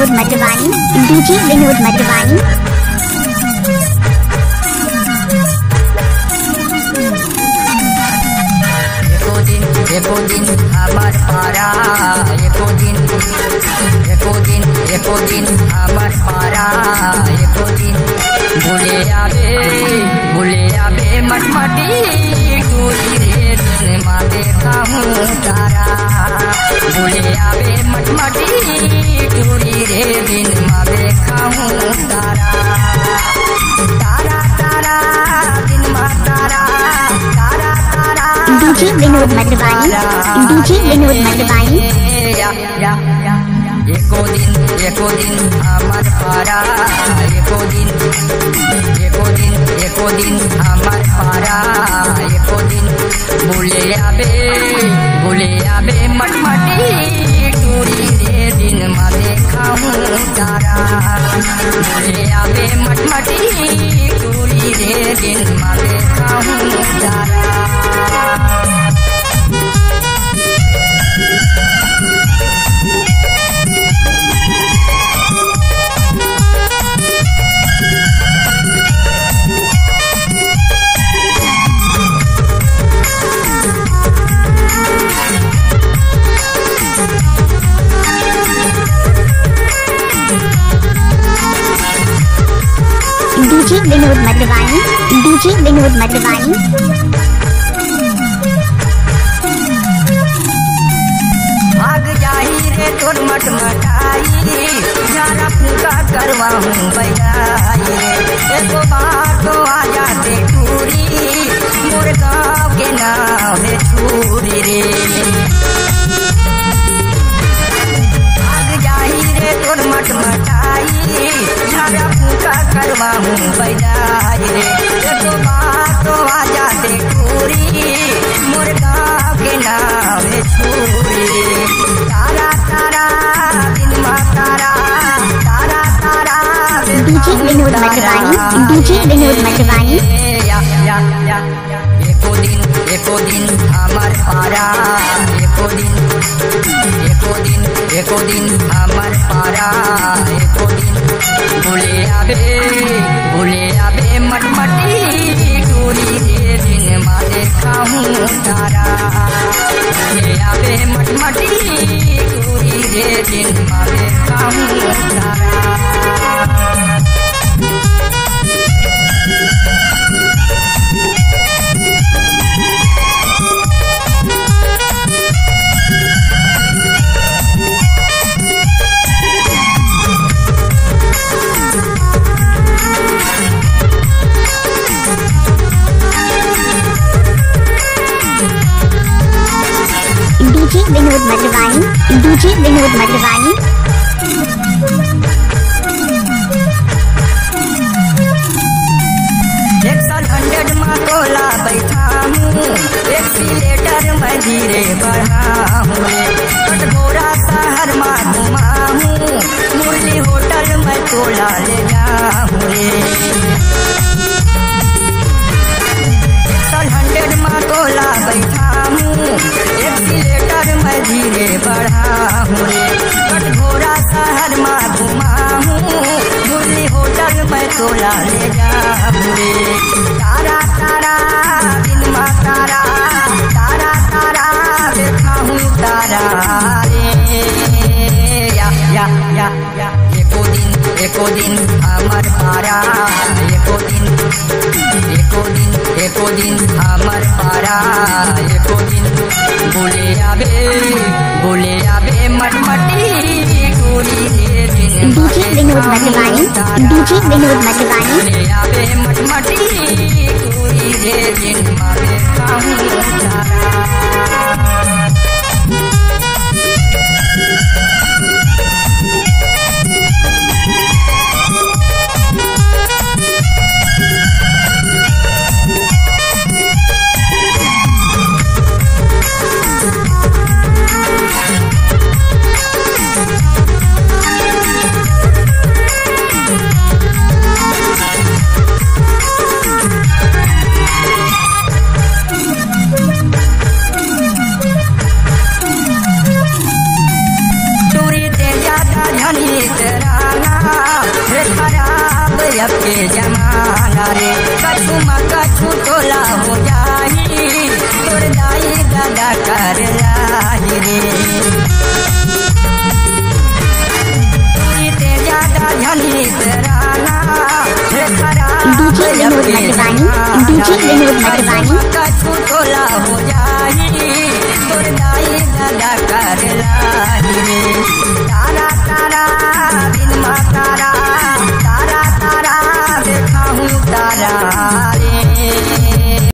Vinod Matwani, DJ Vinod मटवानी। एको दिन हमार पारा, एको दिन हमार पारा, एको दिन भूले आवे मटमटी टूरी रे दिन माँ देखा हूँ तारा। भूले आवे मटमटी टूरी रे दिन माँ देखा हूँ तारा। तारा तारा दिन माँ तारा, तारा तारा डीजे विनोद मटवानी, डीजे विनोद मटवानी। एको दिन हमार पारा, एको दिन हमार पारा, एको दिन भूले आवे मटमटी टूरी रे दिन माँ देखा हूँ तारा। भूले आवे मटमटी टूरी रे दिन माँ देखा हूँ तारा। DJ Vinod Matwani, DJ Vinod Matwani. भाग जाही रे तोर मटमटाई, जारा पूरा करवा हूँ बजाई। एको बार तो आ जाते टूरी, मोर गाँव के नाम है छूरी रे। भाग जाही रे तोर मटमटाई, जारा पूरा करवा हूँ बजाई रे। एको बार तो आ जाते टूरी, मोर गाँव के नाम है छूरी रे। तारा तारा दिन माँ तारा, तारा तारा डीजे विनोद मटवानी, डीजे विनोद मटवानी। एको दिन हमार पारा, एको दिन हमार पारा, एको दिन भूले आवे मटमटी टूरी रे दिन माँ देखा हूँ तारा। भूले आवे मटमटी टूरी रे दिन माँ देखा हूँ तारा। DJ Vinod Matwani, DJ Vinod Matwani. Action 100 में तोला बैठा हूँ, एक्सीलेटर में धीरे बढ़ा हूँ। कटघोरा शहर में घुमा हूँ, मुरली होटल में तोला ले जाऊँ रे। एक्शन 100 में तोला बैठा हूँ, एक्सीलेटर में धीरे बढ़ा हूँ रे। कटघोरा शहर में घुमा हूँ, मुरली होटल में तोला ले जाऊँ रे। तारा तारा दिन माँ तारा, तारा तारा देखा हूँ तारा रे। एको दिन हमार पारा, एको दिन हमार पारा, एको दिन भूले आवे मटमटी टूरी रे दिन माँ डीजे विनोद मटवानी, डीजे विनोद मटवानी। भूले आवे मटमटी टूरी रे दिन माँ देखा हूँ तारा। तराना हे खराब अब के जमाना रे कछु कछु टोला हो जाही तोर दाई दादा कर लाही रे ते ज्यादा झली तराना हे खराब डीजे विनोद मटवानी डीजे विनोद मटवानी कछु टोला हो जाही तोर दाई दादा कर लाही रे तारा तारा दिन मा तारा तारा तारा देखा हूँ तारा